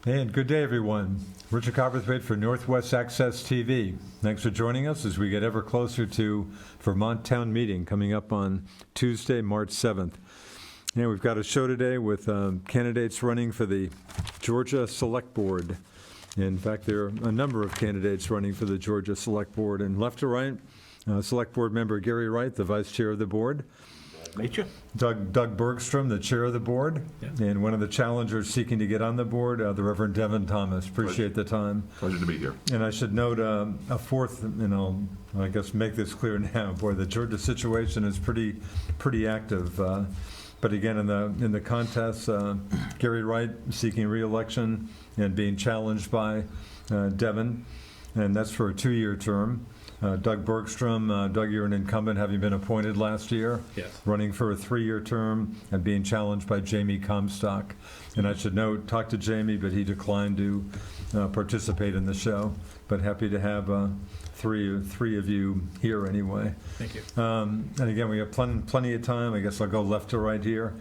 And good day, everyone. Richard Cowperthwait for Northwest Access TV. Thanks for joining us as we get ever closer to Vermont Town Meeting coming up on Tuesday, March 7th. And we've got a show today with candidates running for the Georgia Selectboard. In fact, there are a number of candidates running for the Georgia Selectboard. And left to right, Select Board member Gary Wright, the vice chair of the board. Meet you. Doug Bergstrom, the chair of the board, and one of the challengers seeking to get on the board, the Reverend Devon Thomas. Appreciate the time. Pleasure to be here. And I should note a fourth, I guess make this clear now. Boy, the Georgia situation is pretty active. But again, in the contest, Gary Wright seeking re-election and being challenged by Devon, and that's for a 2-year term. Doug Bergstrom, Doug, you're an incumbent, having been appointed last year. Yes. Running for a 3-year term and being challenged by Jamie Comstock. And I should note, talked to Jamie, but he declined to participate in the show. But happy to have three of you here anyway. Thank you. And again, we have plenty of time. I guess I'll go left to right here.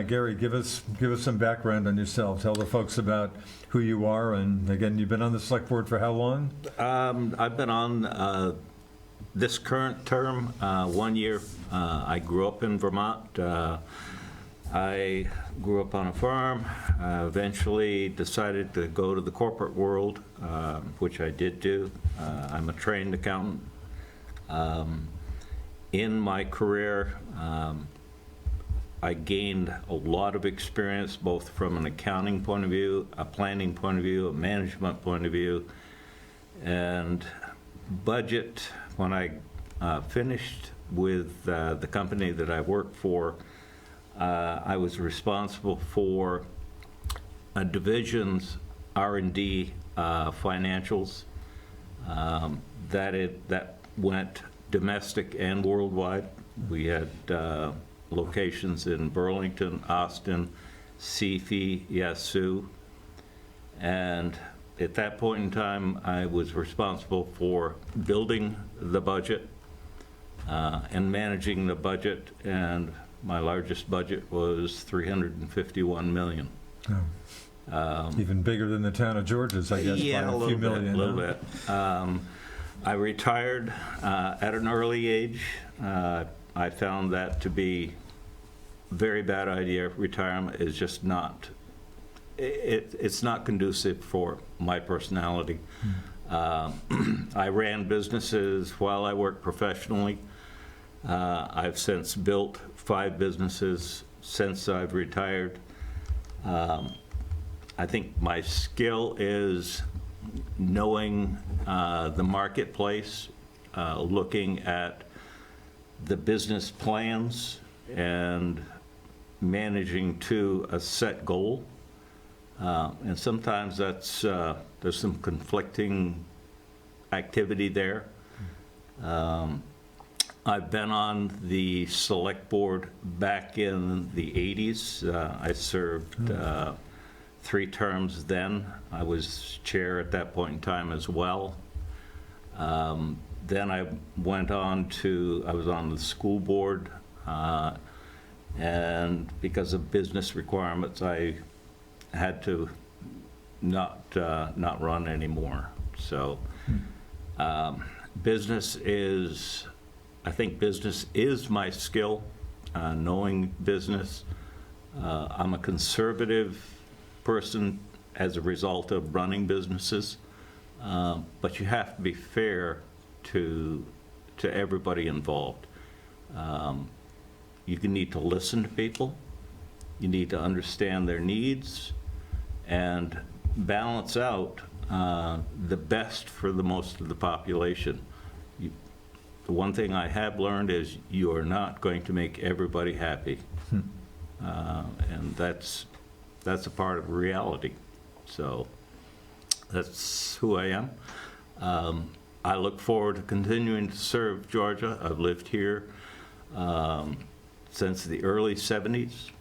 Gary, give us some background on yourself. Tell the folks about who you are, and again, you've been on the select board for how long? I've been on this current term 1 year. I grew up in Vermont. I grew up on a farm. Eventually decided to go to the corporate world, which I did do. I'm a trained accountant. In my career, I gained a lot of experience, both from an accounting point of view, a planning point of view, a management point of view, and budget. When I finished with the company that I worked for, I was responsible for a division's R&D financials that went domestic and worldwide. We had locations in Burlington, Austin, Seafy, Yasu, and at that point in time, I was responsible for building the budget and managing the budget, and my largest budget was $351 million. Oh. Even bigger than the town of Georgia's, I guess, yeah, by a few million. A little bit. I retired at an early age. I found that to be a very bad idea. Retirement is just not, it's not conducive for my personality. I ran businesses while I worked professionally. I've since built 5 businesses since I've retired. I think my skill is knowing the marketplace, looking at the business plans and managing to a set goal. And sometimes that's, there's some conflicting activity there. I've been on the select board back in the 80s. I served 3 terms then. I was chair at that point in time as well. Then I went on to, I was on the school board, and because of business requirements, I had to not run anymore. So business is, I think business is my skill, knowing business. I'm a conservative person as a result of running businesses, but you have to be fair to everybody involved. You need to listen to people, you need to understand their needs, and balance out the best for the most of the population. The one thing I have learned is you are not going to make everybody happy, and that's a part of reality. So that's who I am. I look forward to continuing to serve Georgia. I've lived here since the early 70s,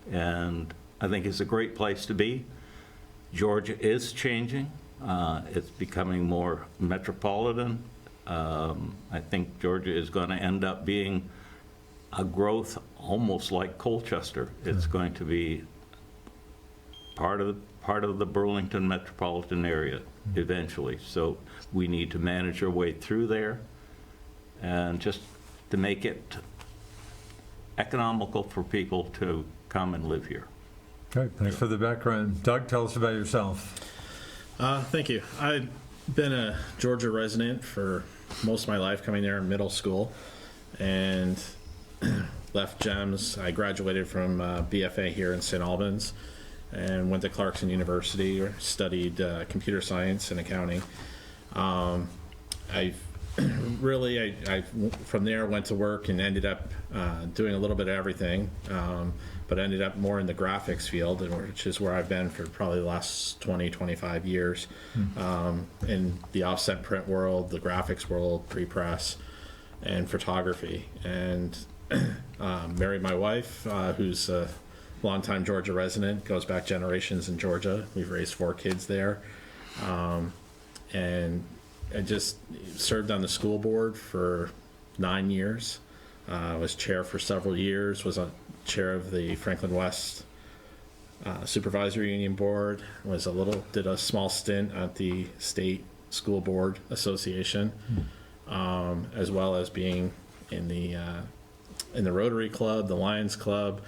and I think it's a great place to be. Georgia is changing. It's becoming more metropolitan. I think Georgia is going to end up being a growth almost like Colchester. It's going to be part of part of the Burlington metropolitan area eventually. So we need to manage our way through there and just to make it economical for people to come and live here. Okay, thanks for the background. Doug, tell us about yourself. Thank you. I've been a Georgia resident for most of my life, coming there in middle school, and left GEMS. I graduated from BFA here in St. Albans and went to Clarkson University, studied computer science and accounting. I from there went to work and ended up doing a little bit of everything, but ended up more in the graphics field, which is where I've been for probably the last 20, 25 years, in the offset print world, the graphics world, pre-press, and photography. And married my wife, who's a longtime Georgia resident, goes back generations in Georgia. We've raised 4 kids there. And I just served on the school board for 9 years. Was chair for several years, was a chair of the Franklin West Supervisory Union Board, did a small stint at the State School Board Association, as well as being in the Rotary Club, the Lions Club,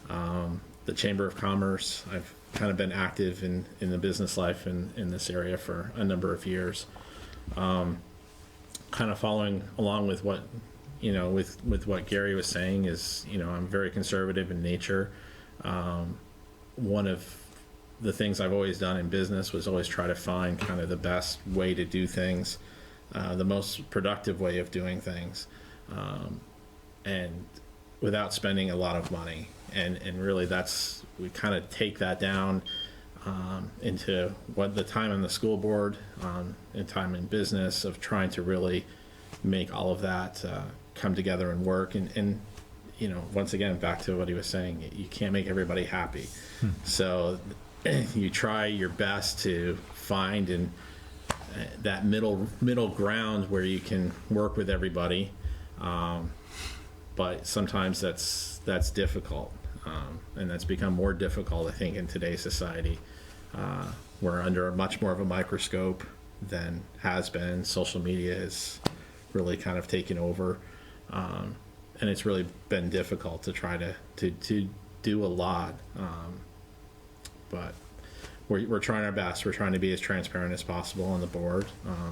the Chamber of Commerce. I've kind of been active in the business life in this area for a number of years. Kind of following along with what, with what Gary was saying is, I'm very conservative in nature. One of the things I've always done in business was always try to find kind of the best way to do things, the most productive way of doing things, and without spending a lot of money. And really we kind of take that down into what the time on the school board and time in business of trying to really make all of that come together and work. And once again, back to what he was saying, you can't make everybody happy. So you try your best to find that middle ground where you can work with everybody. But sometimes that's difficult. And that's become more difficult, I think, in today's society. We're under much more of a microscope than has been. Social media has really kind of taken over. And it's really been difficult to try to do a lot. But we're trying our best. We're trying to be as transparent as possible on the board.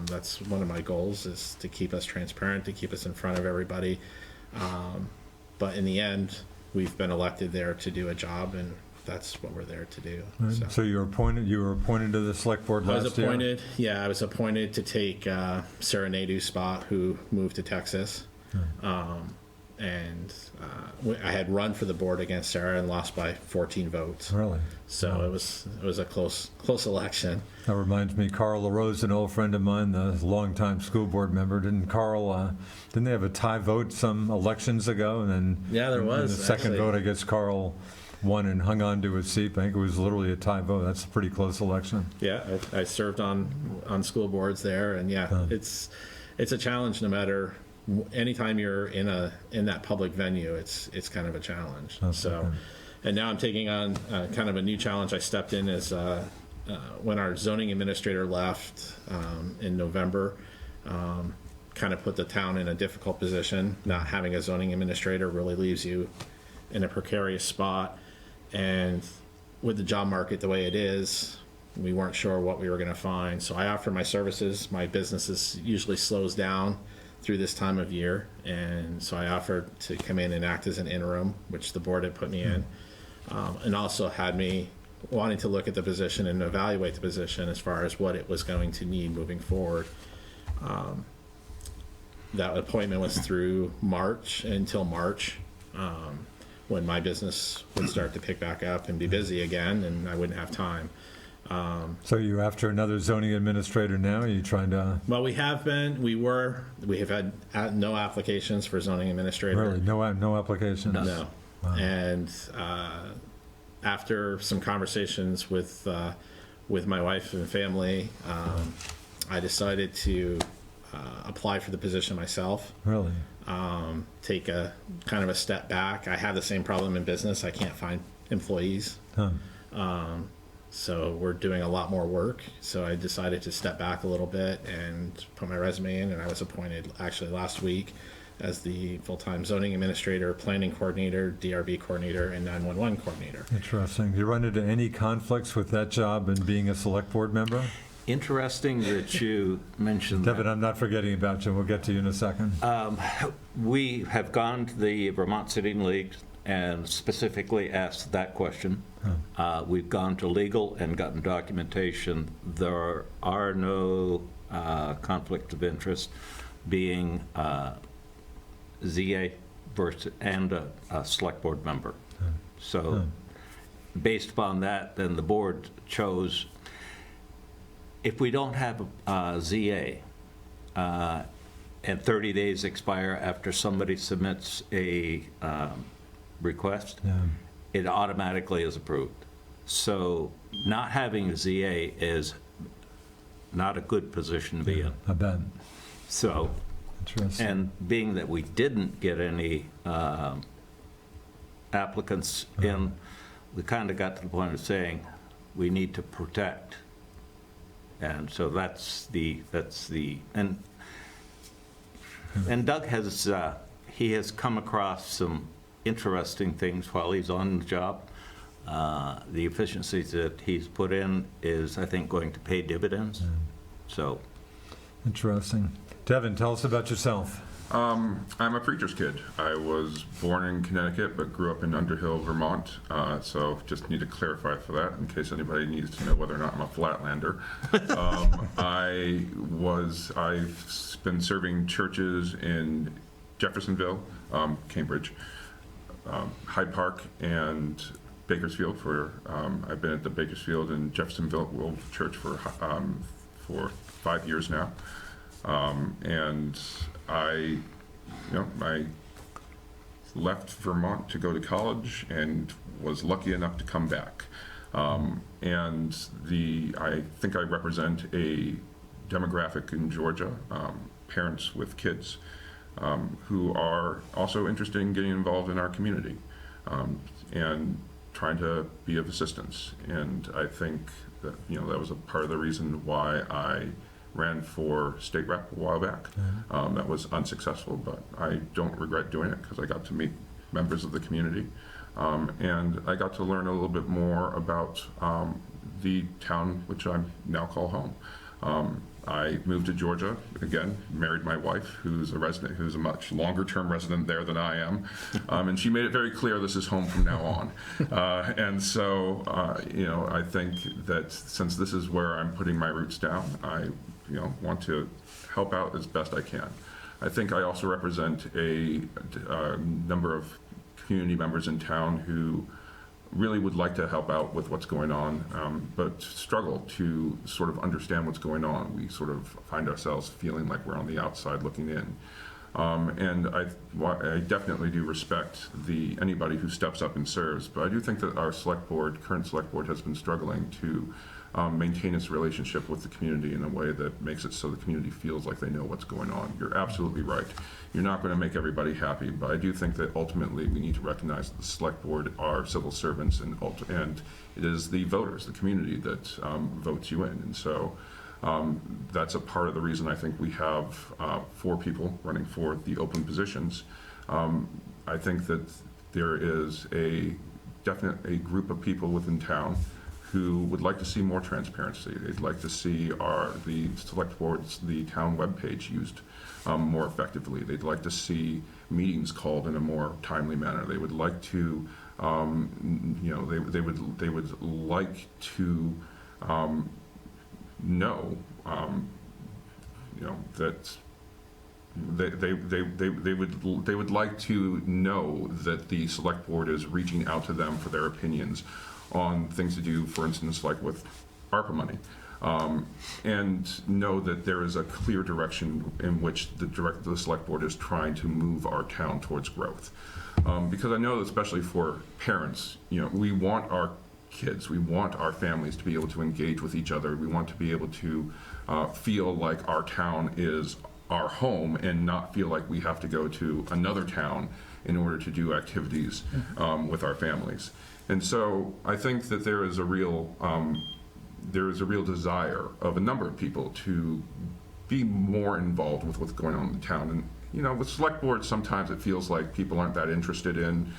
That's one of my goals, is to keep us transparent, to keep us in front of everybody. But in the end, we've been elected there to do a job, and that's what we're there to do. Right. So you were appointed to the select board last year? I was appointed to take Sarah Nadu's spot, who moved to Texas. And I had run for the board against Sarah and lost by 14 votes. Really? So Wow. it was a close election. That reminds me, Carl LaRose, an old friend of mine, the longtime school board member. Didn't they have a tie vote some elections ago? And then Yeah, there was, in the second actually. vote, I guess Carl won and hung on to his seat. I think it was literally a tie vote. That's a pretty close election. Yeah, I served on school boards there, and it's a challenge. No matter, anytime you're in that public venue, it's kind of a challenge. Okay. And now I'm taking on kind of a new challenge. I stepped in as when our zoning administrator left in November. Kind of put the town in a difficult position. Not having a zoning administrator really leaves you in a precarious spot. And with the job market the way it is, we weren't sure what we were going to find. So I offered my services. My business usually slows down through this time of year. And so I offered to come in and act as an interim, which the board had put me in, and also had me wanting to look at the position and evaluate the position as far as what it was going to need moving forward. That appointment was through March, until March, when my business would start to pick back up and be busy again, and I wouldn't have time. So you're after another zoning administrator now? Are you trying to? Well, we have been. We have had no applications for zoning administrator. Really? No applications? No. Wow. And after some conversations with my wife and family, I decided to apply for the position myself. Really? Take a kind of a step back. I have the same problem in business. I can't find employees. Huh. So we're doing a lot more work. So I decided to step back a little bit and put my resume in, and I was appointed actually last week as the full-time zoning administrator, planning coordinator, DRB coordinator, and 911 coordinator. Interesting. Do you run into any conflicts with that job and being a select board member? Interesting that you mentioned Devin, that. I'm not forgetting about you. We'll get to you in a second. We have gone to the Vermont Sitting League and specifically asked that question. We've gone to legal and gotten documentation. There are no conflict of interest being ZA versus and a select board member. So based upon that, then the board chose, if we don't have a ZA and 30 days expire after somebody submits a request, it automatically is approved. So not having a ZA is not a good position to be in. I bet. So, Interesting. and being that we didn't get any applicants in, we kind of got to the point of saying, we need to protect. And so that's the, and Doug has, he has come across some interesting things while he's on the job. The efficiencies that he's put in is, I think, going to pay dividends. So. Interesting. Devin, tell us about yourself. I'm a preacher's kid. I was born in Connecticut, but grew up in Underhill, Vermont. So just need to clarify for that in case anybody needs to know whether or not I'm a Flatlander. I've been serving churches in Jeffersonville, Cambridge, Hyde Park, and Bakersfield. I've been at the Bakersfield and Jeffersonville Church for 5 years now. And I left Vermont to go to college and was lucky enough to come back. And I think I represent a demographic in Georgia, parents with kids who are also interested in getting involved in our community and trying to be of assistance. And I think that, that was a part of the reason why I ran for state rep a while back. That was unsuccessful, but I don't regret doing it because I got to meet members of the community. And I got to learn a little bit more about the town, which I now call home. I moved to Georgia, again, married my wife, who's a resident, who's a much longer-term resident there than I am. And she made it very clear this is home from now on. And so, I think that since this is where I'm putting my roots down, I want to help out as best I can. I think I also represent a number of community members in town who really would like to help out with what's going on, but struggle to sort of understand what's going on. We sort of find ourselves feeling like we're on the outside looking in. And I definitely do respect anybody who steps up and serves, but I do think that our current select board has been struggling to maintain its relationship with the community in a way that makes it so the community feels like they know what's going on. You're absolutely right. You're not going to make everybody happy, but I do think that ultimately we need to recognize that the select board are civil servants, and it is the voters, the community, that votes you in. And so that's a part of the reason I think we have 4 people running for the open positions. I think that there is definitely a group of people within town who would like to see more transparency. They'd like to see the select board's, the town webpage used more effectively. They'd like to see meetings called in a more timely manner. They would like to, they would like to know, that they would like to know that the select board is reaching out to them for their opinions on things to do, for instance, like with ARPA money, and know that there is a clear direction in which the select board is trying to move our town towards growth. Because I know that especially for parents, we want our kids, we want our families to be able to engage with each other. We want to be able to feel like our town is our home and not feel like we have to go to another town in order to do activities with our families. And so I think that there is a real desire of a number of people to be more involved with what's going on in the town. And, you know, with select boards, sometimes it feels like people aren't that interested in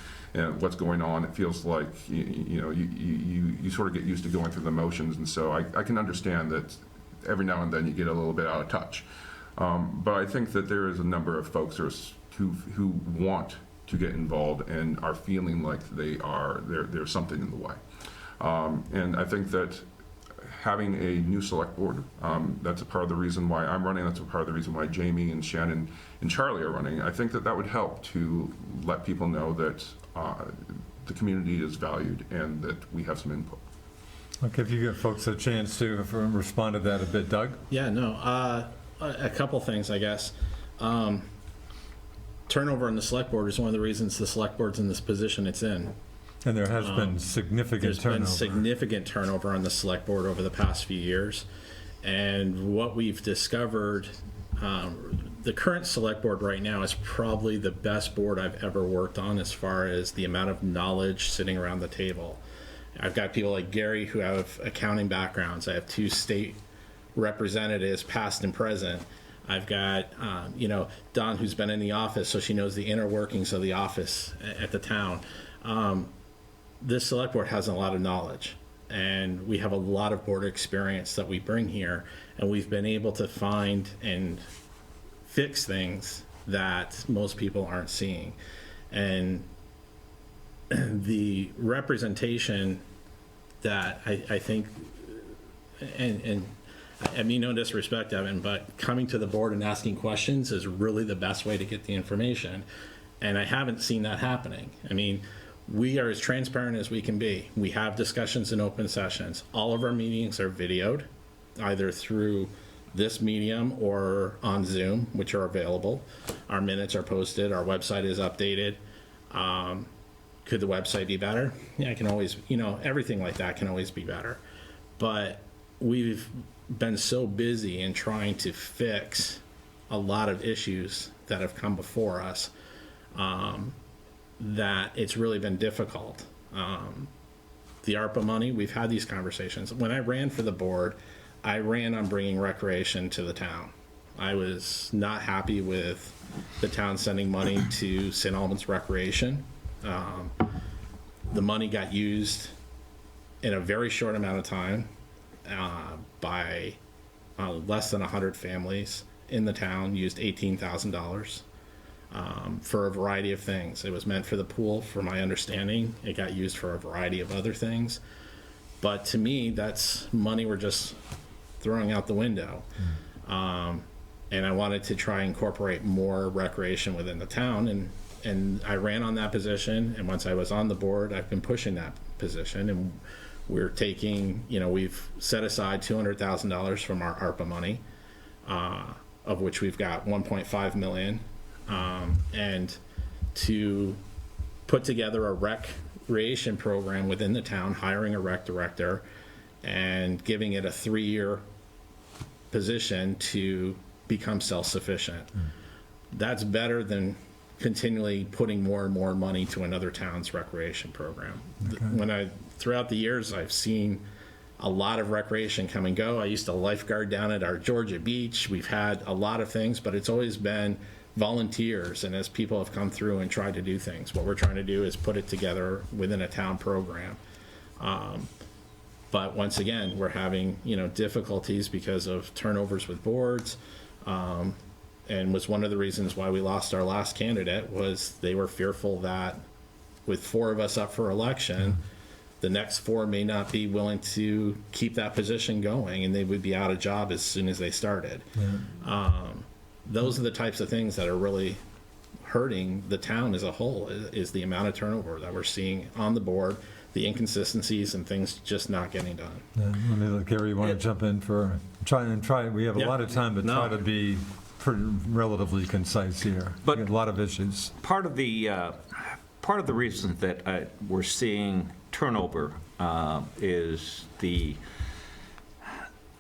what's going on. It feels like, you sort of get used to going through the motions. And so I can understand that every now and then you get a little bit out of touch. But I think that there is a number of folks who want to get involved and are feeling like there's something in the way. And I think that having a new select board, that's a part of the reason why I'm running, that's a part of the reason why Jamie and Shannon and Charlie are running. I think that would help to let people know that the community is valued and that we have some input. Okay, if you give folks a chance to respond to that a bit, Doug? Yeah, no, a couple things, I guess. Turnover in the select board is one of the reasons the select board's in this position it's in. And there has been significant There's turnover. been significant turnover on the select board over the past few years. And what we've discovered, the current select board right now is probably the best board I've ever worked on as far as the amount of knowledge sitting around the table. I've got people like Gary who have accounting backgrounds. I have 2 state representatives, past and present. I've got, Dawn, who's been in the office, so she knows the inner workings of the office at the town. This select board has a lot of knowledge, and we have a lot of board experience that we bring here, and we've been able to find and fix things that most people aren't seeing. And the representation that I think, and I mean no disrespect, Evan, but coming to the board and asking questions is really the best way to get the information. And I haven't seen that happening. I mean, we are as transparent as we can be. We have discussions in open sessions. All of our meetings are videoed, either through this medium or on Zoom, which are available. Our minutes are posted. Our website is updated. Could the website be better? Yeah, it can always, everything like that can always be better. But we've been so busy in trying to fix a lot of issues that have come before us that it's really been difficult. The ARPA money, we've had these conversations. When I ran for the board, I ran on bringing recreation to the town. I was not happy with the town sending money to St. Albans Recreation. The money got used in a very short amount of time by less than 100 families in the town, used $18,000 for a variety of things. It was meant for the pool, from my understanding. It got used for a variety of other things. But to me, that's money we're just throwing out the window. And I wanted to try and incorporate more recreation within the town. And I ran on that position. And once I was on the board, I've been pushing that position. And we're taking, we've set aside $200,000 from our ARPA money, of which we've got $1.5 million. And to put together a recreation program within the town, hiring a rec director and giving it a 3-year position to become self-sufficient. That's better than continually putting more and more money to another town's recreation program. Okay. Throughout the years, I've seen a lot of recreation come and go. I used to lifeguard down at our Georgia beach. We've had a lot of things, but it's always been volunteers, and as people have come through and tried to do things. What we're trying to do is put it together within a town program. But once again, we're having, difficulties because of turnovers with boards, and was one of the reasons why we lost our last candidate. Was they were fearful that with 4 of us up for election, the next 4 may not be willing to keep that position going, and they would be out of job as soon as they started. Those are the types of things that are really hurting the town as a whole, is the amount of turnover that we're seeing on the board, the inconsistencies and things just not getting done. Gary, you want to jump in for try? We have a lot of time, but try to be relatively concise here. But a lot of issues. Part of the reason that we're seeing turnover is the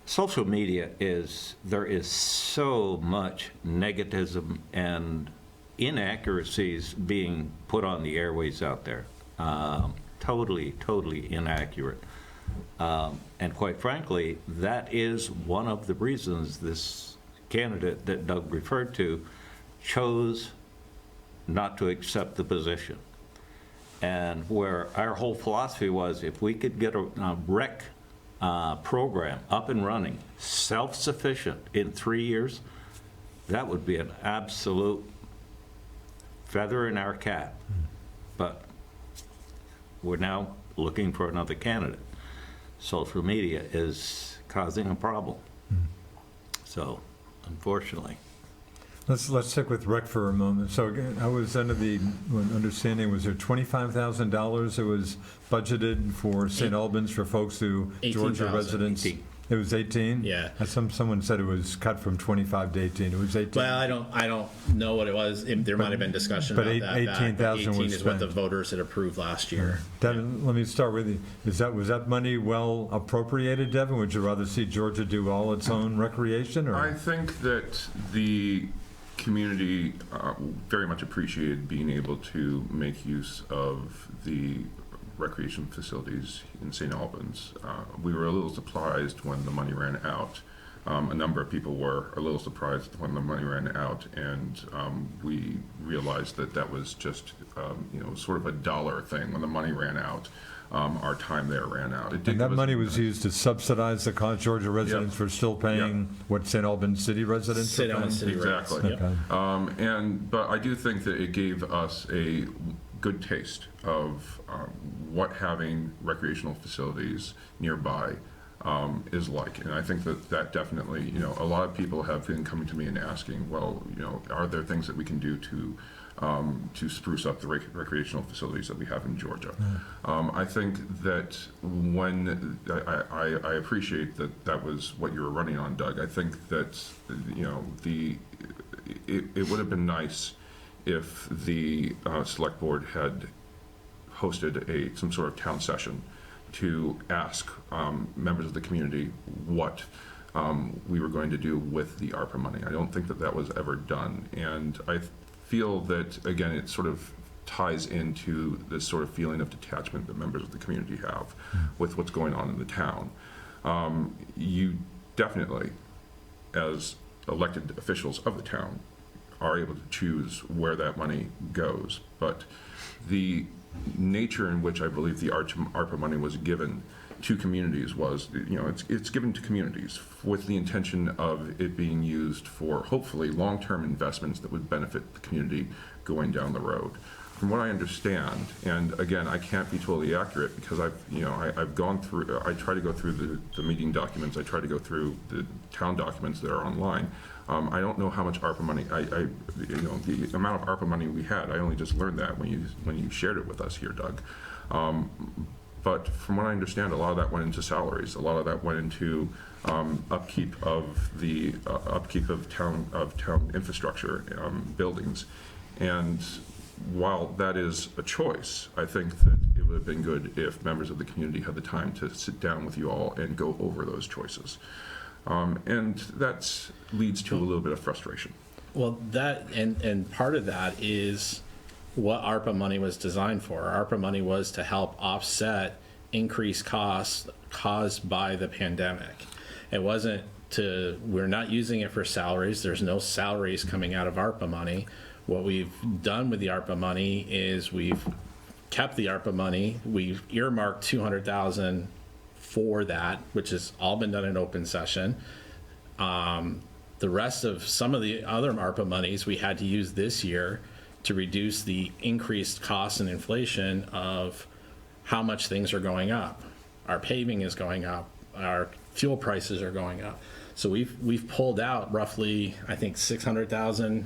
social media. There is so much negativism and inaccuracies being put on the airways out there. totally, totally inaccurate. And quite frankly, that is one of the reasons this candidate that Doug referred to chose not to accept the position. And where our whole philosophy was, if we could get a rec program up and running, self-sufficient in 3 years, that would be an absolute feather in our cap. But we're now looking for another candidate. Social media is causing a problem. So, unfortunately. Let's stick with rec for a moment. So again, I was under the understanding, was there $25,000 that was budgeted for St. Albans for folks who, Georgia 18,000. residents? 18. It was 18? Yeah. Someone said it was cut from 25 to 18. It was 18. Well, I don't know what it was. There might have been discussion but about that. 18,000 was 18 is what the spent. voters had approved last year. Devin, let me start with you. Was that money well appropriated, Devin? Would you rather see Georgia do all its own recreation? Or? I think that the community very much appreciated being able to make use of the recreation facilities in St. Albans. We were a little surprised when the money ran out. A number of people were a little surprised when the money ran out, and we realized that that was just sort of a dollar thing. When the money ran out, our time there ran out. And that money was used to subsidize the Georgia residents for still paying what St. Albans City residents are St. paying? Albans City Exactly. rates. Yep. Okay. But I do think that it gave us a good taste of what having recreational facilities nearby is like. And I think that definitely, a lot of people have been coming to me and asking, well, are there things that we can do to spruce up the recreational facilities that we have in Georgia? I think that when I appreciate that was what you were running on, Doug. I think that it would have been nice if the select board had hosted some sort of town session to ask members of the community what we were going to do with the ARPA money. I don't think that was ever done, and I feel that, again, it sort of ties into this sort of feeling of detachment that members of the community have with what's going on in the town. You definitely, as elected officials of the town, are able to choose where that money goes, but the nature in which I believe the ARPA money was given to communities was, it's given to communities with the intention of it being used for hopefully long-term investments that would benefit the community going down the road. From what I understand, and again, I can't be totally accurate because I've gone through, I try to go through the meeting documents, I try to go through the town documents that are online. I don't know how much ARPA money, the amount of ARPA money we had, I only just learned that when you shared it with us here, Doug. But from what I understand, a lot of that went into salaries. A lot of that went into upkeep of town infrastructure, buildings. And while that is a choice, I think that it would have been good if members of the community had the time to sit down with you all and go over those choices. And that leads to a little bit of frustration. Well, that and part of that is what ARPA money was designed for. ARPA money was to help offset increased costs caused by the pandemic. It wasn't we're not using it for salaries. There's no salaries coming out of ARPA money. What we've done with the ARPA money is we've kept the ARPA money. We've earmarked $200,000 for that, which has all been done in open session. The rest of some of the other ARPA monies we had to use this year to reduce the increased costs and inflation of how much things are going up. Our paving is going up. Our fuel prices are going up. So we've pulled out roughly, I think, $600,000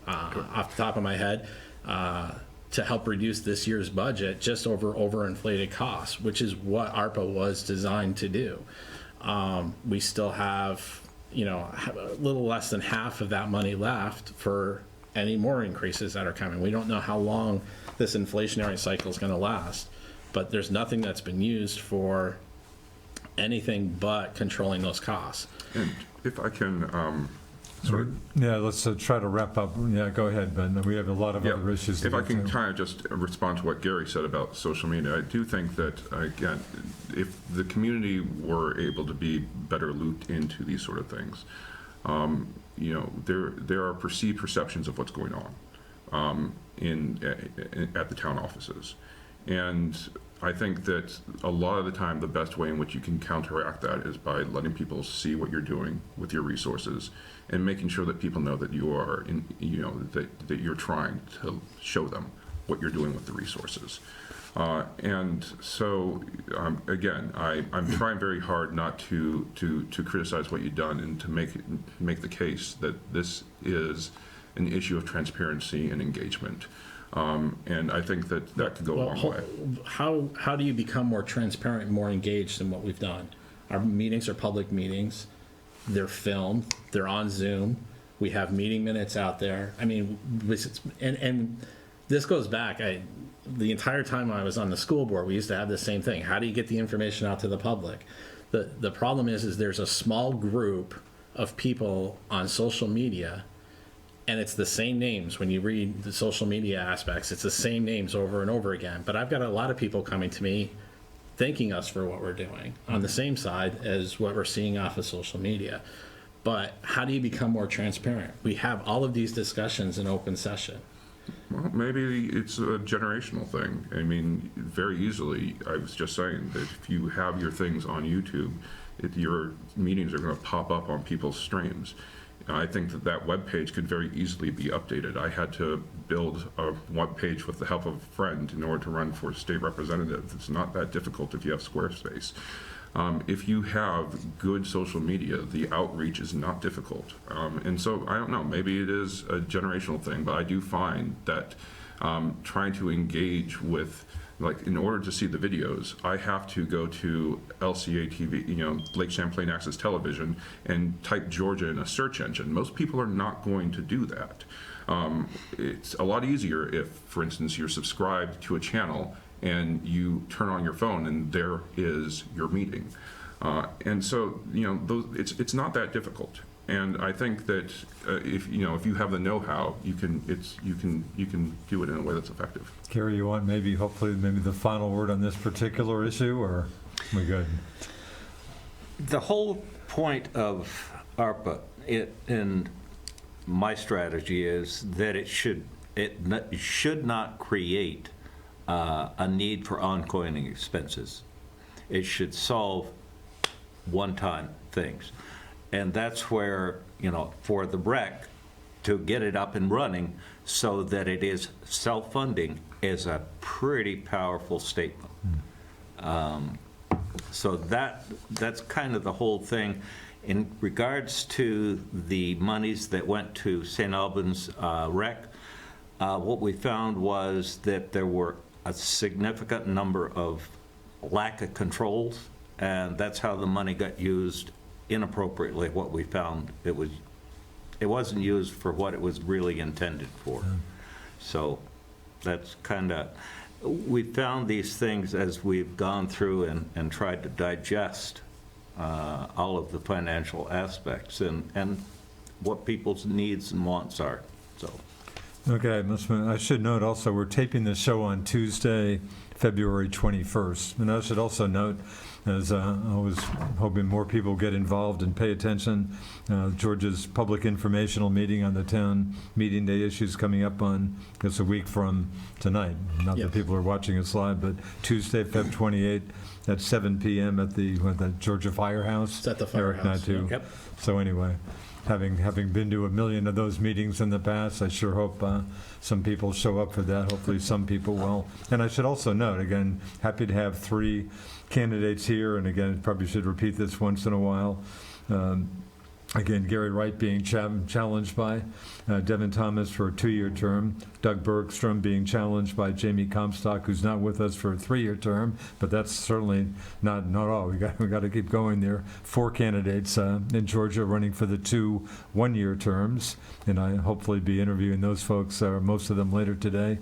off the top of my head to help reduce this year's budget just over overinflated costs, which is what ARPA was designed to do. We still have, a little less than half of that money left for any more increases that are coming. We don't know how long this inflationary cycle is going to last, but there's nothing that's been used for anything but controlling those costs. And if I can sort of. Yeah, let's try to wrap up. Yeah, go ahead, Ben. We have a lot of Yeah, other issues to if I get can to. kind of just respond to what Gary said about social media, I do think that, again, if the community were able to be better looped into these sort of things, you know, there are perceived perceptions of what's going on at the town offices. And I think that a lot of the time, the best way in which you can counteract that is by letting people see what you're doing with your resources and making sure that people know that you are, that you're trying to show them what you're doing with the resources. And so, again, I'm trying very hard not to criticize what you've done and to make the case that this is an issue of transparency and engagement. And I think that could go a long way. How do you become more transparent and more engaged in what we've done? Our meetings are public meetings. They're filmed. They're on Zoom. We have meeting minutes out there. I mean, and this goes back. The entire time I was on the school board, we used to have the same thing. How do you get the information out to the public? The problem is there's a small group of people on social media, and it's the same names. When you read the social media aspects, it's the same names over and over again. But I've got a lot of people coming to me thanking us for what we're doing on the same side as what we're seeing off of social media. But how do you become more transparent? We have all of these discussions in open session. Well, maybe it's a generational thing. I mean, very easily, I was just saying that if you have your things on YouTube, your meetings are going to pop up on people's streams. I think that web page could very easily be updated. I had to build a web page with the help of a friend in order to run for state representative. It's not that difficult if you have Squarespace. If you have good social media, the outreach is not difficult. And so, I don't know, maybe it is a generational thing, but I do find that trying to engage with, like, in order to see the videos, I have to go to LCA TV, Lake Champlain Access Television, and type Georgia in a search engine. Most people are not going to do that. It's a lot easier if, for instance, you're subscribed to a channel and you turn on your phone and there is your meeting. And so, it's not that difficult. And I think that if you have the know-how, you can do it in a way that's effective. Gary, you want hopefully the final word on this particular issue, or are we good? The whole point of ARPA, in my strategy, is that it should not create a need for ongoing expenses. It should solve one-time things. And that's where, for the rec, to get it up and running so that it is self-funding is a pretty powerful statement. So that's kind of the whole thing. In regards to the monies that went to St. Albans rec, what we found was that there were a significant number of lack of controls, and that's how the money got used inappropriately. What we found, it wasn't used for what it was really intended for. So that's kind of, we found these things as we've gone through and tried to digest all of the financial aspects and what people's needs and wants are. So. Okay, I should note also, we're taping this show on Tuesday, February 21st. And I should also note, as I was hoping more people get involved and pay attention, Georgia's public informational meeting on the town meeting day issues coming up on, I guess, a week from tonight. Not that people are watching us live, but Tuesday, Feb 28th at 7 p.m. at the Georgia Firehouse. It's at the Eric Firehouse. Naidu. Yep. So anyway, having been to 1 million of those meetings in the past, I sure hope some people show up for that. Hopefully some people will. And I should also note, again, happy to have 3 candidates here, and again, probably should repeat this once in a while. Again, Gary Wright being challenged by Devon Thomas for a 2-year term. Doug Bergstrom being challenged by Jamie Comstock, who's not with us for a 3-year term, but that's certainly not all. We got to keep going there. 4 candidates in Georgia running for the 2 1-year terms, and I hopefully be interviewing those folks, most of them later today.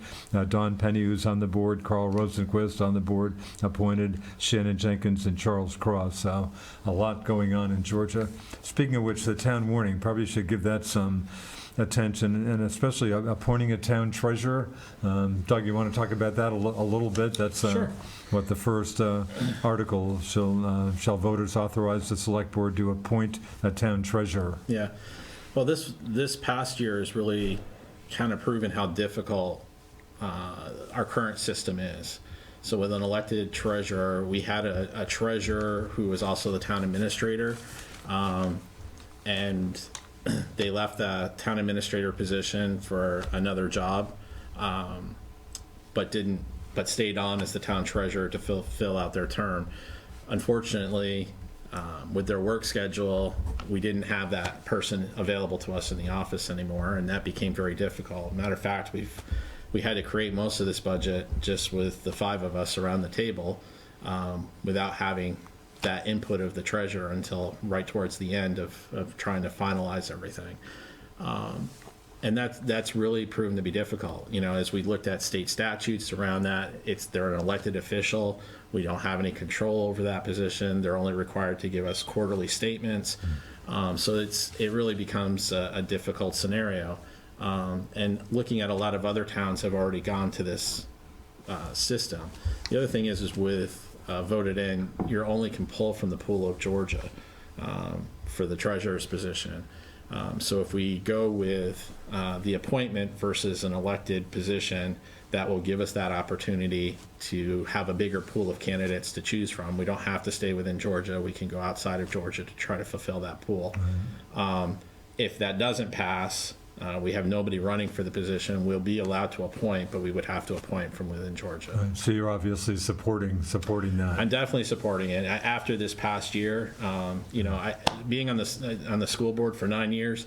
Don Penny, who's on the board, Carl Rosenquist on the board, appointed, Shannon Jenkins and Charles Cross. So a lot going on in Georgia. Speaking of which, which the town warning probably should give that some attention, and especially appointing a town treasurer. Doug, you want to talk about that a little bit? That's Sure. what the first article shall voters authorize the select board to appoint a town treasurer. Yeah. Well, this past year has really kind of proven how difficult our current system is. So with an elected treasurer, we had a treasurer who was also the town administrator, and they left the town administrator position for another job, but stayed on as the town treasurer to fill out their term. Unfortunately, with their work schedule, we didn't have that person available to us in the office anymore, and that became very difficult. Matter of fact, we had to create most of this budget just with the 5 of us around the table, without having that input of the treasurer until right towards the end of trying to finalize everything. And that's really proven to be difficult. You know, as we looked at state statutes around that, they're an elected official. We don't have any control over that position. They're only required to give us quarterly statements. So it really becomes a difficult scenario. And looking at a lot of other towns have already gone to this system. The other thing is with voted in, you're only can pull from the pool of Georgia for the treasurer's position. So if we go with the appointment versus an elected position, that will give us that opportunity to have a bigger pool of candidates to choose from. We don't have to stay within Georgia. We can go outside of Georgia to try to fulfill that pool. If that doesn't pass, we have nobody running for the position. We'll be allowed to appoint, but we would have to appoint from within Georgia. So you're obviously supporting that. I'm definitely supporting it. After this past year, you know, being on the school board for 9 years,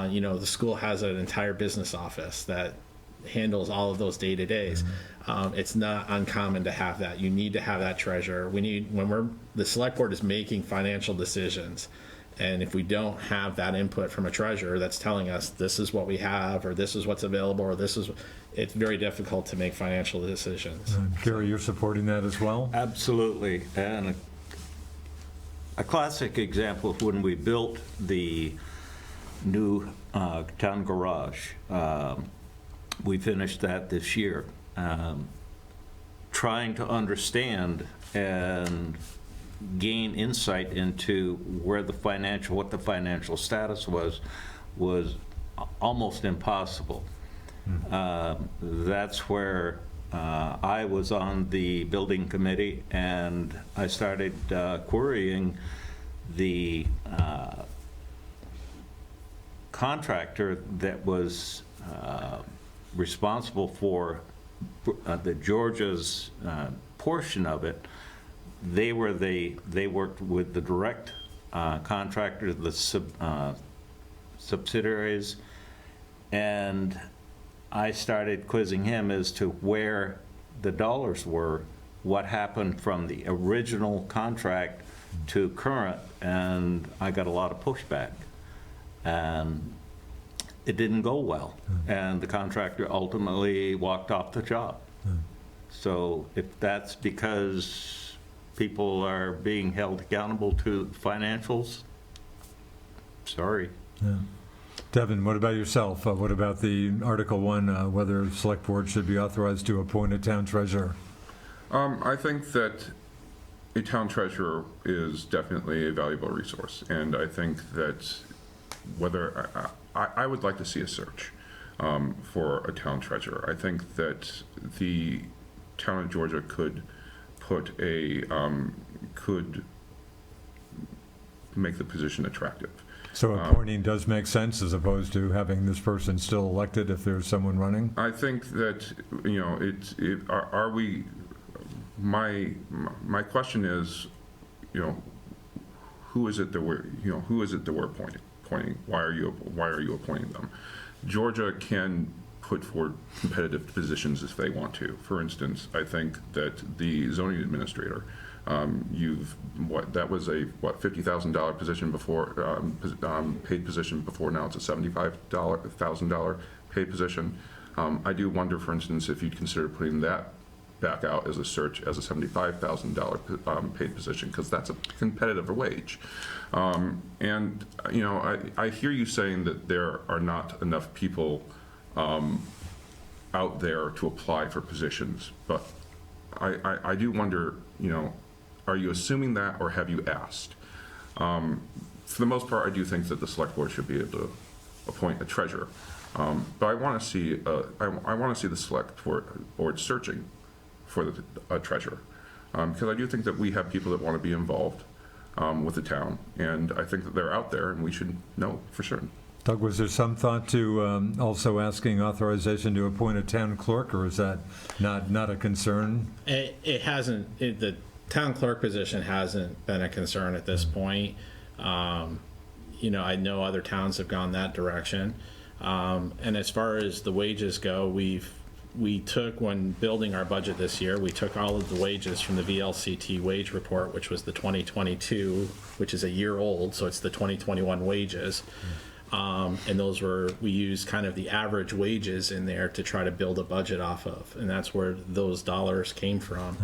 you know, the school has an entire business office that handles all of those day-to-days. It's not uncommon to have that. You need to have that treasurer. The select board is making financial decisions. And if we don't have that input from a treasurer that's telling us this is what we have, or this is what's available, or it's very difficult to make financial decisions. Gary, you're supporting that as well? Absolutely. And a classic example of when we built the new town garage, we finished that this year. Trying to understand and gain insight into what the financial status was almost impossible. That's where I was on the building committee, and I started querying the contractor that was responsible for the Georgia's portion of it. They worked with the direct contractors, the subsidiaries, and I started quizzing him as to where the dollars were, what happened from the original contract to current, and I got a lot of pushback. And it didn't go well, and the contractor ultimately walked off the job. So if that's because people are being held accountable to financials, sorry. Yeah. Devin, what about yourself? What about the Article 1, whether the select board should be authorized to appoint a town treasurer? I think that a town treasurer is definitely a valuable resource, and I think that I would like to see a search for a town treasurer. I think that the town of Georgia could make the position attractive. So appointing does make sense as opposed to having this person still elected if there's someone running? I think that, you know, are we, my question is, you know, who is it that we're appointing? Why are you appointing them? Georgia can put forward competitive positions if they want to. For instance, I think that the zoning administrator, that was a $50,000 position before, paid position before. Now it's a $75,000 paid position. I do wonder, for instance, if you'd consider putting that back out as a $75,000 paid position, because that's a competitive wage. And, you know, I hear you saying that there are not enough people out there to apply for positions, but I do wonder, you know, are you assuming that, or have you asked? For the most part, I do think that the select board should be able to appoint a treasurer. But I want to see, I want to see the select board searching for a treasurer. Because I do think that we have people that want to be involved with the town, and I think that they're out there, and we should know for certain. Doug, was there some thought to also asking authorization to appoint a town clerk, or is that not a concern? It hasn't, the town clerk position hasn't been a concern at this point. You know, I know other towns have gone that direction. And as far as the wages go, we took, when building our budget this year, we took all of the wages from the VLCT wage report, which was the 2022, which is a year old, so it's the 2021 wages. And those were, we used kind of the average wages in there to try to build a budget off of, and that's where those dollars came from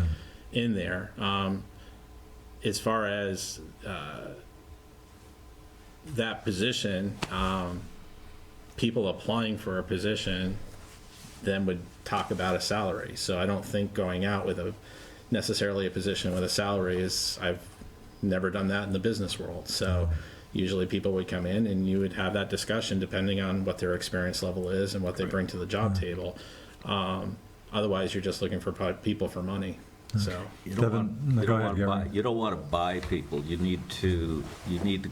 in there. As far as that position, people applying for a position then would talk about a salary. So I don't think going out with necessarily a position with a salary is, I've never done that in the business world. So usually people would come in and you would have that discussion depending on what their experience level is and what they bring to the job table. Otherwise, you're just looking for people for money. So You don't Devin, want to buy people. You need to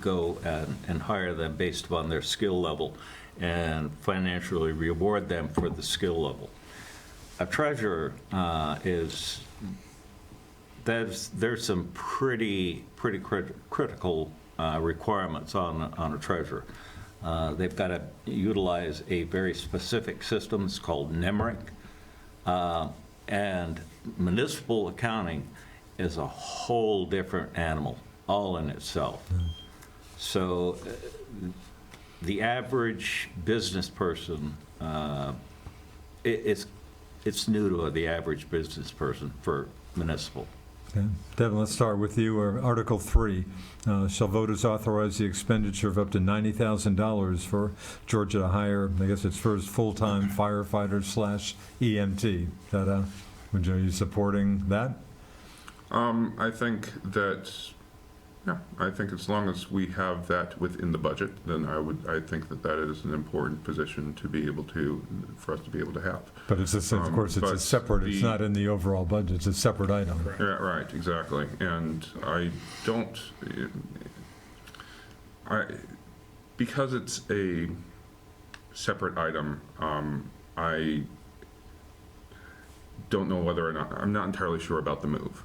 go and hire them based upon their skill level and financially reward them for the skill level. A treasurer there's some pretty critical requirements on a treasurer. They've got to utilize a very specific system. It's called NEMRIC. And municipal accounting is a whole different animal, all in itself. So the average business person, it's new to the average business person for municipal. Okay. Devin, let's start with you. Article 3, shall voters authorize the expenditure of up to $90,000 for Georgia to hire, I guess it's first full-time firefighter / EMT. Are you supporting that? I think that, yeah, I think as long as we have that within the budget, then I think that is an important position to be able to, for us to be able to have. But it's of course, it's a separate, it's not in the overall budget, it's a separate item. Yeah, right, exactly. And I don't, because it's a separate item, I don't know whether or not, I'm not entirely sure about the move.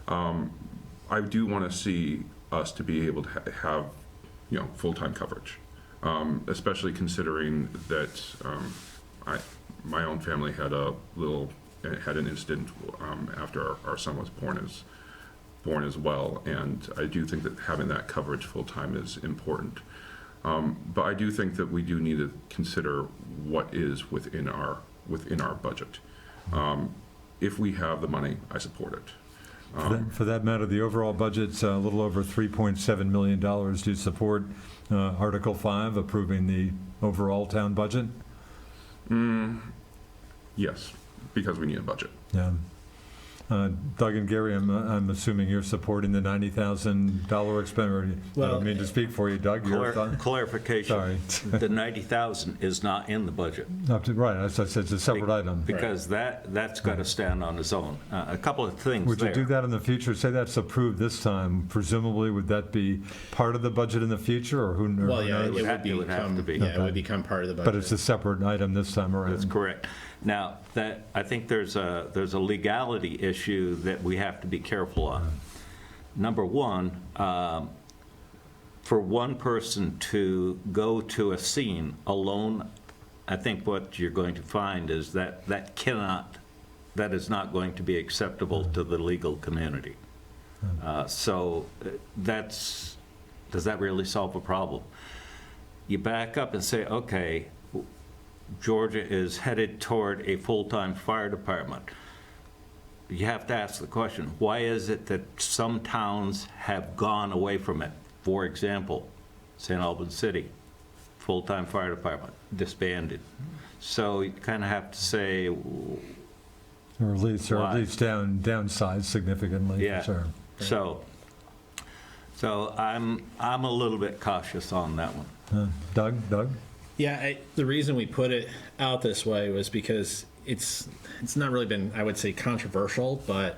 I do want to see us to be able to have, full-time coverage, especially considering that my own family had an incident after our son was born as well, and I do think that having that coverage full-time is important. But I do think that we do need to consider what is within our budget. If we have the money, I support it. For that matter, the overall budget's a little over $3.7 million. Do you support Article 5, approving the overall town budget? Yes, because we need a budget. Yeah. Doug and Gary, I'm assuming you're supporting the $90,000 expenditure. I don't mean to speak for you, Doug. Clarification. Sorry. The $90,000 is not in the budget. Right, as I said, it's a separate item. Because that's got to stand on its own. A couple of things Would there. you do that in the future? Say that's approved this time. Presumably, would that be part of the budget in the future, or who knows? well, yeah, it would have to be. Yeah, it would become part of the budget. But it's a separate item this time around. That's correct. Now, I think there's a legality issue that we have to be careful on. Number one, for one person to go to a scene alone, I think what you're going to find is that is not going to be acceptable to the legal community. So does that really solve a problem? You back up and say, okay, Georgia is headed toward a full-time fire department. you have to ask the question, why is it that some towns have gone away from it? For example, St. Albans City, full-time fire department, disbanded. So you kind of have to say, Or at least Why? downsize significantly. yeah. Sure. So I'm a little bit cautious on that one. Doug? Yeah, the reason we put it out this way was because it's not really been, I would say, controversial, but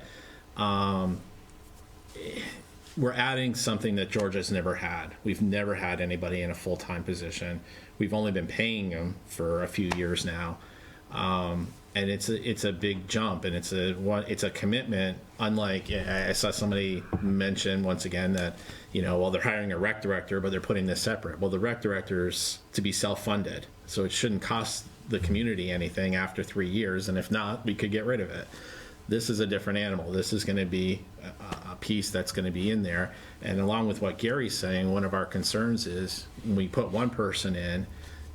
we're adding something that Georgia's never had. We've never had anybody in a full-time position. We've only been paying them for a few years now, and it's a big jump, and it's a commitment. Unlike, I saw somebody mention once again that, well, they're hiring a rec director, but they're putting this separate. Well, the rec director's to be self-funded, so it shouldn't cost the community anything after 3 years, and if not, we could get rid of it. This is a different animal. This is going to be a piece that's going to be in there. And along with what Gary's saying, one of our concerns is when we put one person in,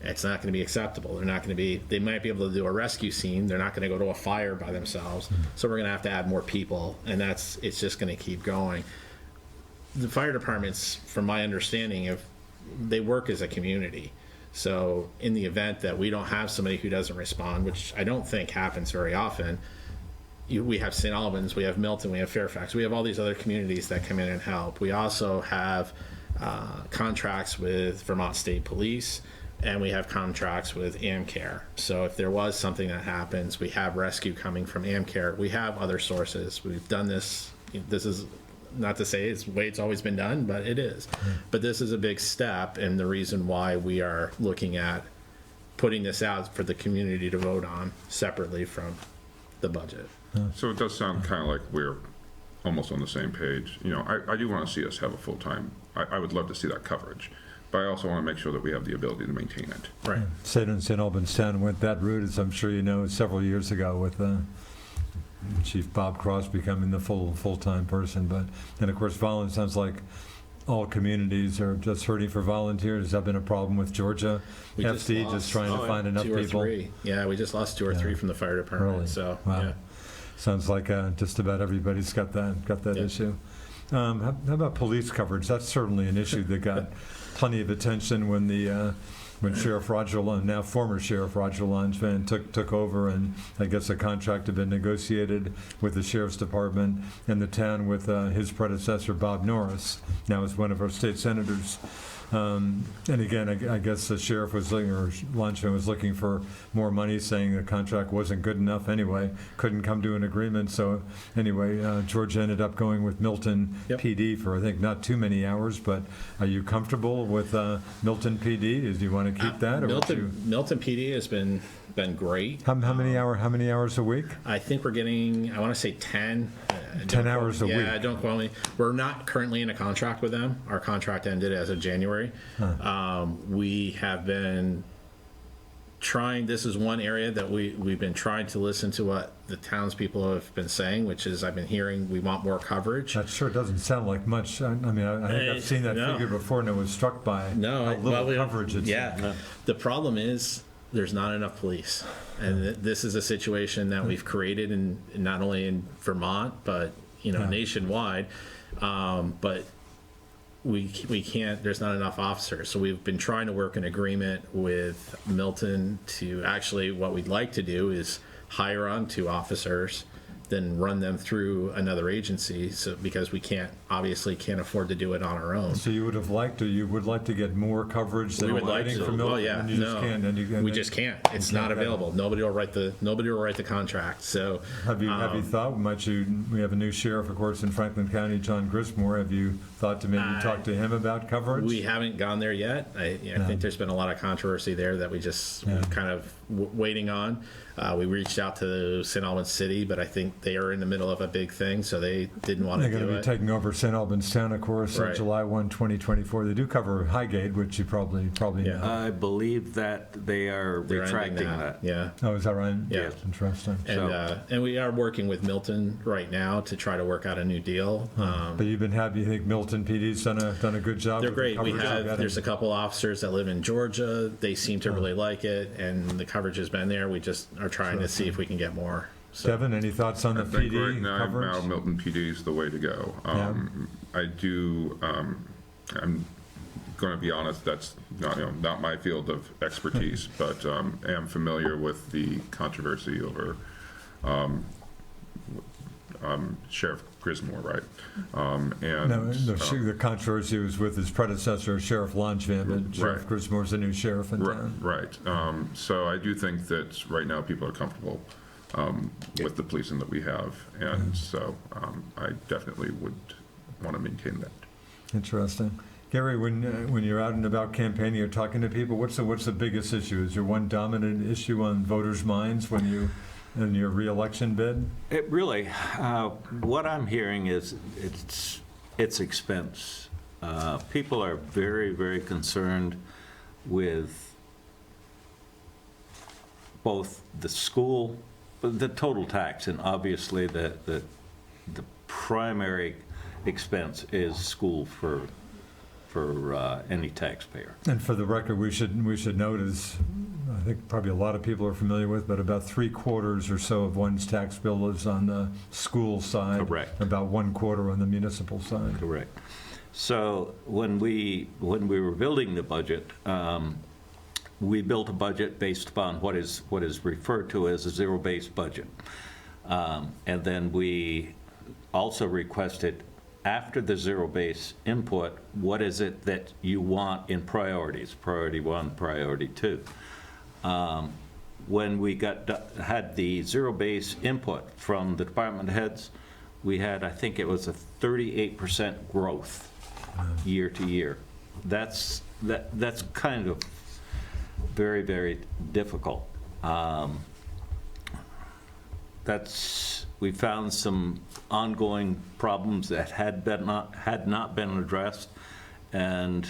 it's not going to be acceptable. They might be able to do a rescue scene. They're not going to go to a fire by themselves. So we're going to have to add more people, and it's just going to keep going. The fire departments, from my understanding, they work as a community. So in the event that we don't have somebody who doesn't respond, which I don't think happens very often, we have St. Albans, we have Milton, we have Fairfax, we have all these other communities that come in and help. We also have contracts with Vermont State Police, and we have contracts with AmCare. So if there was something that happens, we have rescue coming from AmCare. We have other sources. We've done this. This is not to say it's the way it's always been done, but it is. But this is a big step, and the reason why we are looking at putting this out for the community to vote on separately from the budget. So it does sound kind of like we're almost on the same page. I do want to see us have a full-time, I would love to see that coverage, but I also want to make sure that we have the ability to maintain it. Right. St. Albans Town went that route, as I'm sure you know, several years ago with Chief Bob Cross becoming the full-time person. But, and of course, sounds like all communities are just hurting for volunteers. Has that been a problem with Georgia? We just FD lost- just trying to find enough 2 or people? 3. Yeah, we just lost 2 or 3 from the fire department. Really? So, Wow. yeah. Sounds like just about everybody's got that Yeah. issue. How about police coverage? That's certainly an issue that got plenty of attention when Sheriff Roger Lunge, now former Sheriff Roger Lunge, took over, and I guess a contract had been negotiated with the Sheriff's Department and the town with his predecessor, Bob Norris, now is one of our state senators. And again, I guess the sheriff was looking, or Luncheon was looking for more money, saying the contract wasn't good enough anyway, couldn't come to an agreement. So anyway, Georgia ended up going with Milton Yep. PD for, I think, not too many hours. But are you comfortable with Milton PD? Do you want to keep that? Or would you, Milton PD has been great. how many hours a week? I think we're getting, I want to say 10. 10 hours a week. Yeah, don't quote me. We're not currently in a contract with them. Our contract ended as of January. We have been trying, this is one area that we've been trying to listen to what the townspeople have been saying, which is I've been hearing we want more coverage. That sure doesn't sound like much. I mean, I think I've seen that No. figure before, and I was struck by No, how little we don't- coverage it's. Yeah. The problem is there's not enough police. And this is a situation that we've created in not only in Vermont, but nationwide. But we can't, there's not enough officers. So we've been trying to work an agreement with Milton to actually, what we'd like to do is hire on 2 officers, then run them through another agency. So because we obviously can't afford to do it on our own. So you would have liked, or you would like to get more coverage than We would you're like getting to. from Milton? Well, yeah, and you just no. can't. And We just can't. It's not available. Nobody will write the contract. So Have you thought? We have a new sheriff, of course, in Franklin County, John Grismore. Have you thought to maybe talk to him about coverage? we haven't gone there yet. I think there's been a lot of controversy there that we're kind of waiting on. We reached out to St. Albans City, but I think they are in the middle of a big thing, so they didn't want to They're do going to it. be taking over St. Albans Town, of course, Right. July 1, 2024. They do cover Highgate, which you probably Yeah. know. I believe that they are They're ending retracting that. Yeah. Oh, is that right? Yeah. Interesting. And we are working with Milton right now to try to work out a new deal. But you've been happy. You think Milton PD's done a good job? They're with the great. coverage? There's a couple officers that live in Georgia. They seem to really like it, and the coverage has been there. We just are trying to see if we can get more. So, Devin, any thoughts on the I think PD right now coverage? Milton PD is the way to go. I do, I'm going to be honest, that's not my field of expertise, but am familiar with the controversy over Sheriff Grismore, right? And No, the controversy was with his predecessor, Sheriff Longevin, but Sheriff Right. Grismore's the new sheriff in Right, town. right. So I do think that right now people are comfortable with the policing that we have, and so I definitely would want to maintain that. Interesting. Gary, when you're out and about campaigning or talking to people, what's the biggest issue? Is there one dominant issue on voters' minds when you in your reelection bid? It really, what I'm hearing is it's expense. People are very, very concerned with both the school, the total tax, and obviously the primary expense is school for any taxpayer. And for the record, we should note, as I think probably a lot of people are familiar with, but about 3/4 or so of one's tax bill is on the school side. Correct. About 1/4 on the municipal side. Correct. So when we were building the budget, we built a budget based upon what is referred to as a zero-based budget. And then we also requested, after the zero-base input, what is it that you want in priorities, priority 1, priority 2. When we had the zero-base input from the department heads, we had, I think it was a 38% growth year to year. That's kind of very, very difficult. We found some ongoing problems that had not been addressed, and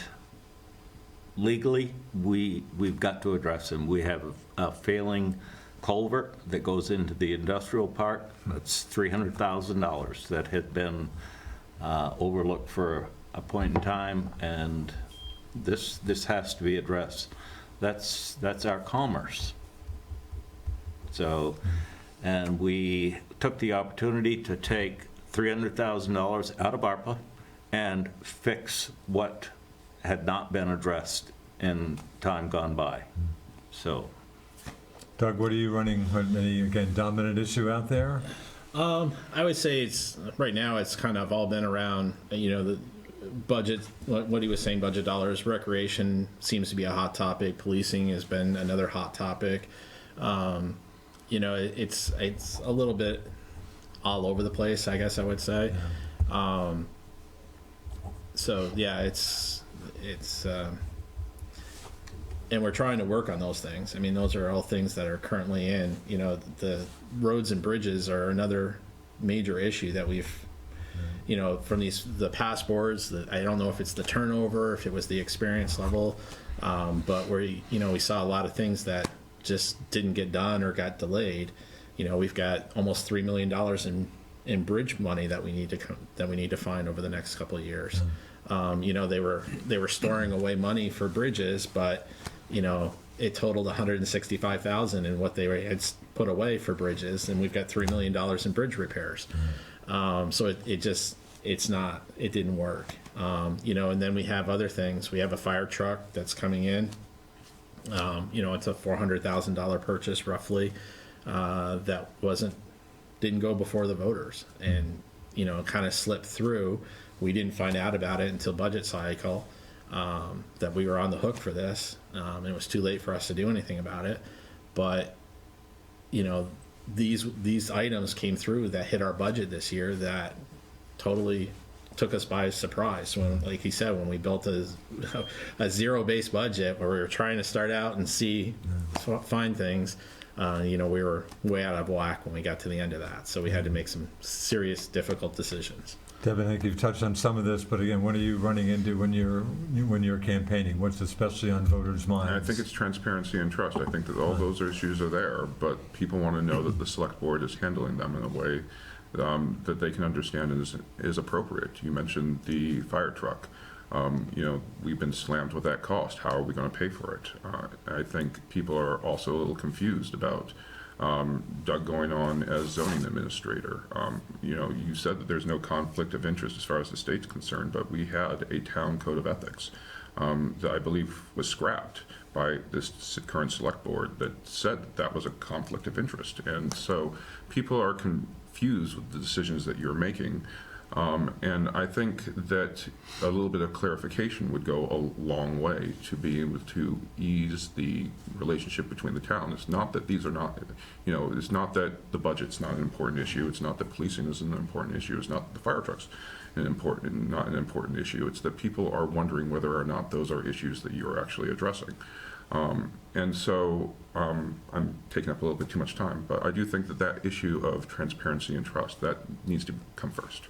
legally we've got to address them. We have a failing culvert that goes into the industrial park. That's $300,000 that had been overlooked for a point in time, and this has to be addressed. That's our commerce. So, and we took the opportunity to take $300,000 out of ARPA and fix what had not been addressed in time gone by. So, Doug, what are you running? Any, again, dominant issue out there? I would say right now it's kind of all been around, the budget, what he was saying, budget dollars. Recreation seems to be a hot topic. Policing has been another hot topic. It's a little bit all over the place, I guess I would say. So yeah, it's and we're trying to work on those things. I mean, those are all things that are currently in. The roads and bridges are another major issue that we've, from the past boards. I don't know if it's the turnover, if it was the experience level, but we saw a lot of things that just didn't get done or got delayed. We've got almost $3 million in bridge money that we need to find over the next couple of years. They were storing away money for bridges, but it totaled $165,000 in what they had put away for bridges, and we've got $3 million in bridge repairs. So it didn't work. And then we have other things. We have a fire truck that's coming in. It's a $400,000 purchase roughly, that didn't go before the voters, and kind of slipped through. We didn't find out about it until budget cycle, that we were on the hook for this. It was too late for us to do anything about it, but these items came through that hit our budget this year that totally took us by surprise. When, like he said, when we built a zero-based budget where we were trying to start out and find things, we were way out of whack when we got to the end of that. So we had to make some serious, difficult decisions. Devin, I think you've touched on some of this, but again, what are you running into when you're campaigning? What's especially on voters' minds? I think it's transparency and trust. I think that all those issues are there, but people want to know that the select board is handling them in a way that they can understand is appropriate. You mentioned the fire truck. We've been slammed with that cost. How are we going to pay for it? I think people are also a little confused about Doug going on as zoning administrator. You said that there's no conflict of interest as far as the state's concerned, but we had a town code of ethics that I believe was scrapped by this current select board that said that was a conflict of interest. And so people are confused with the decisions that you're making. And I think that a little bit of clarification would go a long way to be able to ease the relationship between the town. It's not that these are not, it's not that the budget's not an important issue. It's not that policing isn't an important issue. It's not that the fire trucks not an important issue. It's that people are wondering whether or not those are issues that you're actually addressing. And so I'm taking up a little bit too much time, but I do think that issue of transparency and trust, that needs to come first.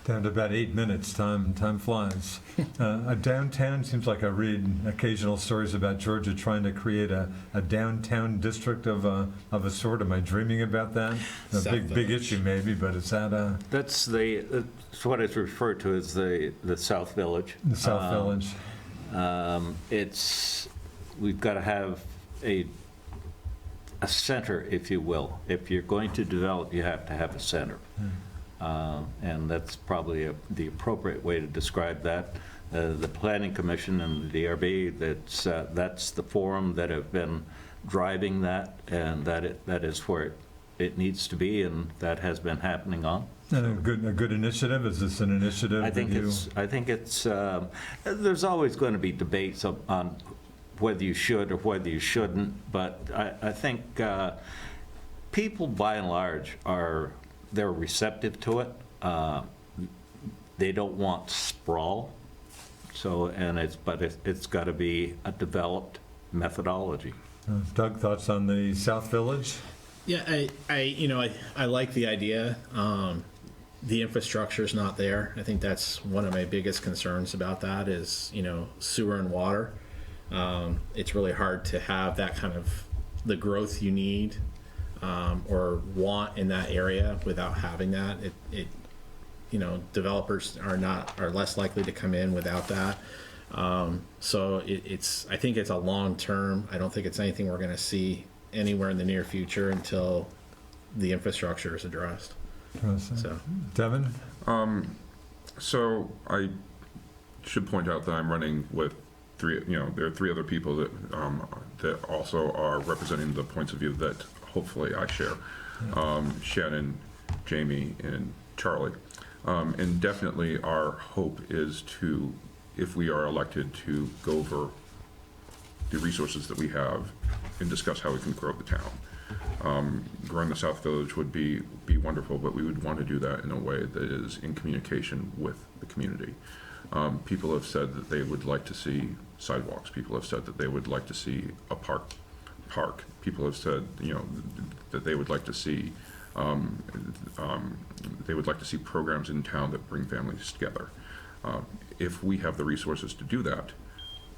Down to about 8 minutes. Time flies. Downtown seems like I read occasional stories about Georgia trying to create a downtown district of a sort. Am I dreaming about that? A big issue maybe, but is that That's what it's referred to as the South Village. the South Village? We've got to have a center, if you will. If you're going to develop, you have to have a center. And that's probably the appropriate way to describe that. The Planning Commission and the DRB, that's the forum that have been driving that, and that is where it needs to be, and that has been happening on. And a good initiative? Is this an initiative? I think it's there's always going to be debates on whether you should or whether you shouldn't, but I think people by and large they're receptive to it. They don't want sprawl. But it's got to be a developed methodology. Doug, thoughts on the South Village? Yeah, I like the idea. The infrastructure is not there. I think that's one of my biggest concerns about that is, sewer and water. It's really hard to have that kind of the growth you need or want in that area without having that. Developers are less likely to come in without that. So I think it's a long term. I don't think it's anything we're going to see anywhere in the near future until the infrastructure is addressed. So, Devon? So I should point out that I'm running with there are 3 other people that also are representing the points of view that hopefully I share. Shannon, Jamie, and Charlie. And definitely our hope is to, if we are elected, to go over the resources that we have and discuss how we can grow the town. Growing the South Village would be wonderful, but we would want to do that in a way that is in communication with the community. People have said that they would like to see sidewalks. People have said that they would like to see a park. People have said, that they would like to see programs in town that bring families together. If we have the resources to do that,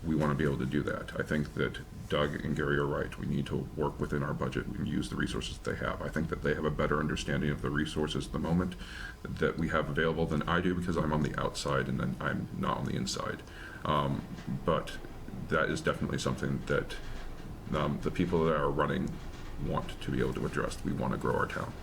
we want to be able to do that. I think that Doug and Gary are right. We need to work within our budget and use the resources that they have. I think that they have a better understanding of the resources at the moment that we have available than I do, because I'm on the outside and then I'm not on the inside. But that is definitely something that the people that are running want to be able to address. We want to grow our town.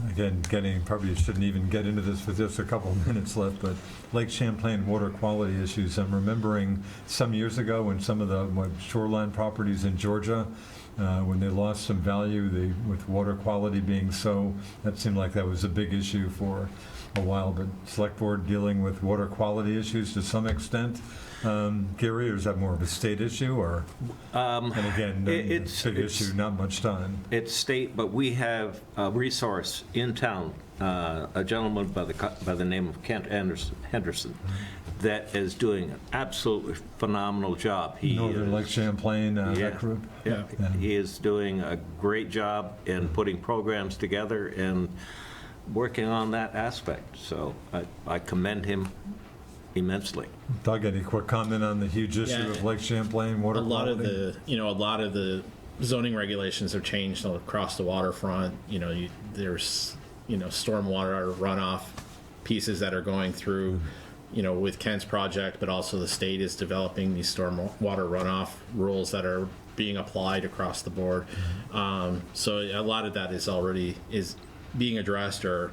Again, probably shouldn't even get into this with just a couple of minutes left, but Lake Champlain water quality issues. I'm remembering some years ago when some of the shoreline properties in Georgia, when they lost some value, with water quality being that seemed like that was a big issue for a while. But Select Board dealing with water quality issues to some extent. Gary, or is that more of a state issue, or? And again, it's a big issue, not much time. It's state, but we have a resource in town, a gentleman by the name of Kent Henderson, that is doing an absolutely phenomenal job. Northern Lake Champlain, that group? Yeah. He is doing a great job in putting programs together and working on that aspect. So I commend him immensely. Doug, any quick comment on the huge issue of Lake Champlain water quality? A lot of the zoning regulations have changed across the waterfront. There's stormwater runoff pieces that are going through, with Kent's project, but also the state is developing these stormwater runoff rules that are being applied across the board. So a lot of that is already being addressed or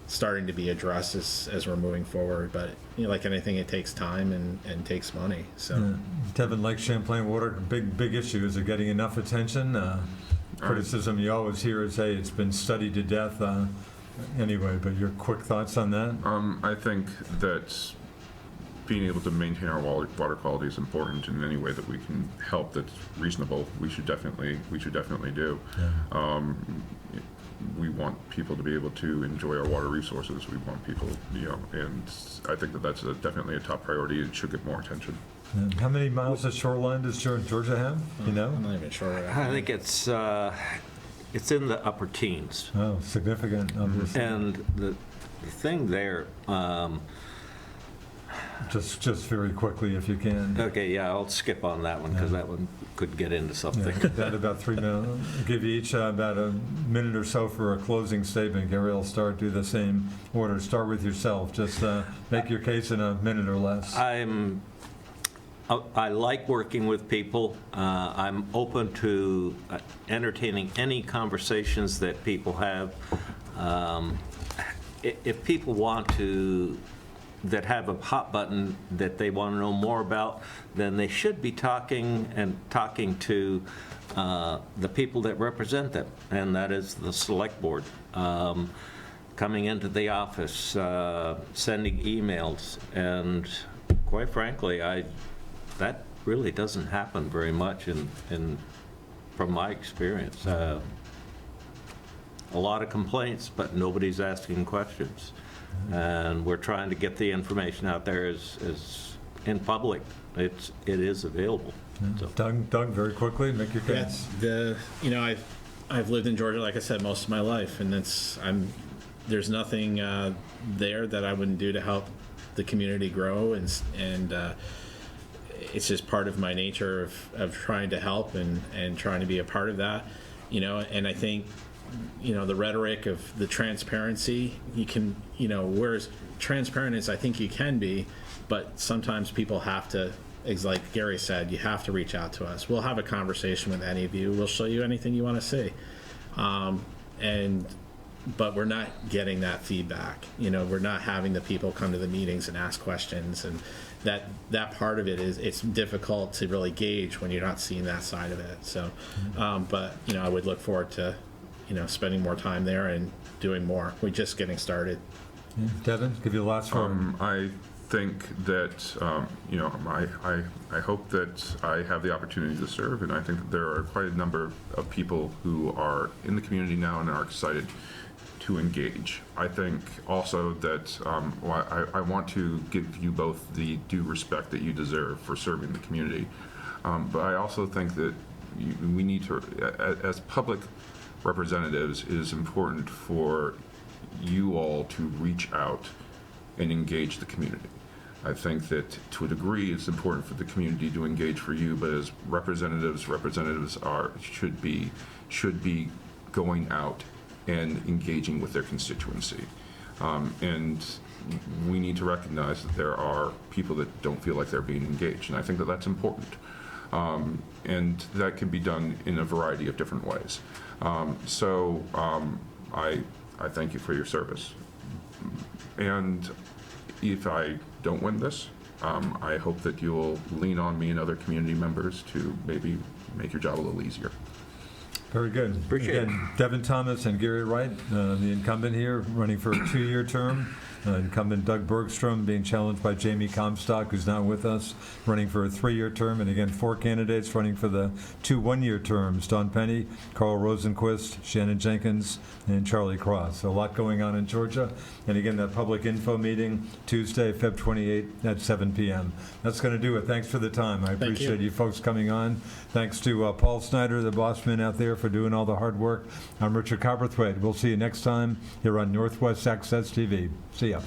starting to be addressed as we're moving forward. But like anything, it takes time and takes money. So Devon Lake Champlain water, big issue. Is it getting enough attention? Criticism you always hear is, hey, it's been studied to death. Anyway, but your quick thoughts on that? I think that being able to maintain our water quality is important in any way that we can help that's reasonable. We should definitely do. Yeah. We want people to be able to enjoy our water resources. We want people, and I think that that's definitely a top priority. It should get more attention. And how many miles of shoreline does Georgia have? You know? I'm not even sure. I think it's in the upper teens. Oh, significant, obviously. And the thing there, Just very quickly, if you can. okay, yeah, I'll skip on that one because that one could get into something. Yeah, that about 3 minutes. I'll give you each about a minute or so for a closing statement. Gary will do the same order. Start with yourself. Just make your case in a minute or less. I like working with people. I'm open to entertaining any conversations that people have. If people want to, that have a hot button that they want to know more about, then they should be talking to the people that represent them, and that is the select board. Coming into the office, sending emails, and quite frankly, that really doesn't happen very much from my experience. A lot of complaints, but nobody's asking questions. And we're trying to get the information out there as in public. It is available. So. Doug, very quickly, make your case. I've lived in Georgia, like I said, most of my life, and there's nothing there that I wouldn't do to help the community grow, and it's just part of my nature of trying to help and trying to be a part of that, and I think, the rhetoric of the transparency, you can, we're as transparent as I think you can be, but sometimes people have to, like Gary said, you have to reach out to us. We'll have a conversation with any of you. We'll show you anything you want to see. But we're not getting that feedback. We're not having the people come to the meetings and ask questions, and that part of it it's difficult to really gauge when you're not seeing that side of it. So, but I would look forward to spending more time there and doing more. We're just getting started. Yeah. Devon, give you the last word. I think that, I hope that I have the opportunity to serve, and I think that there are quite a number of people who are in the community now and are excited to engage. I think also that I want to give you both the due respect that you deserve for serving the community, but I also think that we need to, as public representatives, it is important for you all to reach out and engage the community. I think that to a degree it's important for the community to engage for you, but as representatives should be going out and engaging with their constituency. And we need to recognize that there are people that don't feel like they're being engaged, and I think that that's important. And that can be done in a variety of different ways. So I thank you for your service. And if I don't win this, I hope that you'll lean on me and other community members to maybe make your job a little easier. Very good. Appreciate it. Devon Thomas and Gary Wright, the incumbent here, running for a 2-year term. Incumbent Doug Bergstrom being challenged by Jamie Comstock, who's not with us, running for a 3-year term. And again, 4 candidates running for the 2 one-year terms: Don Penny, Carl Rosenquist, Shannon Jenkins, and Charlie Cross. So a lot going on in Georgia. And again, that public info meeting Tuesday, Feb 28 at 7 p.m. That's going to do it. Thanks for the time. I appreciate you folks coming on. Thanks to Paul Snyder, the boss man out there, for doing all the hard work. I'm Richard Cowperthwait. We'll see you next time here on Northwest Access TV. See ya.